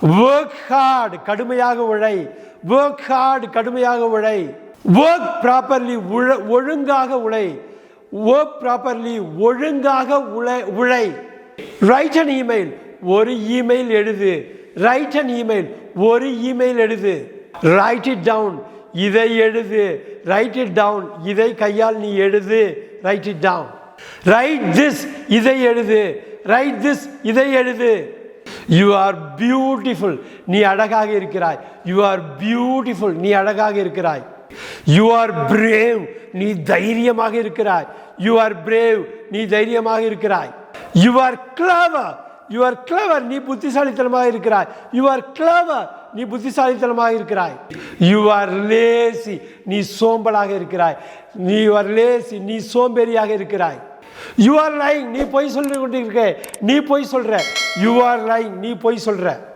work hard கடுமையாக உழை, work hard கடுமையாக உழை, work properly ஒழுங்காக உழை, work properly ஒழுங்காக உழை. write an email ஒரு இமெயில் எழுது, write an email ஒரு இமெயில் எழுது. write it down இதை எழுது, write it down இதை கையால் நீ எழுது, write it down. write this இதை எழுது, write this இதை எழுது. you are beautiful நீ அழகாக இருக்கிறாய், you are beautiful நீ அழகாக இருக்கிறாய். you are brave நீ தைரியமாக இருக்கிறாய், you are brave நீ தைரியமாக இருக்கிறாய். you are clever you are clever நீ புத்திசாலித்தனமாக இருக்கிறாய், you are clever நீ புத்திசாலித்தனமாக இருக்கிறாய். you are lazy நீ சோம்பலாக இருக்கிறாய், you are lazy நீ சோம்பேறியாக இருக்கிறாய். you are lying நீ பொய் சொல்லிக் கொண்டிருக்க, நீ பொய் சொல்ற, you are lying நீ பொய் சொல்ற.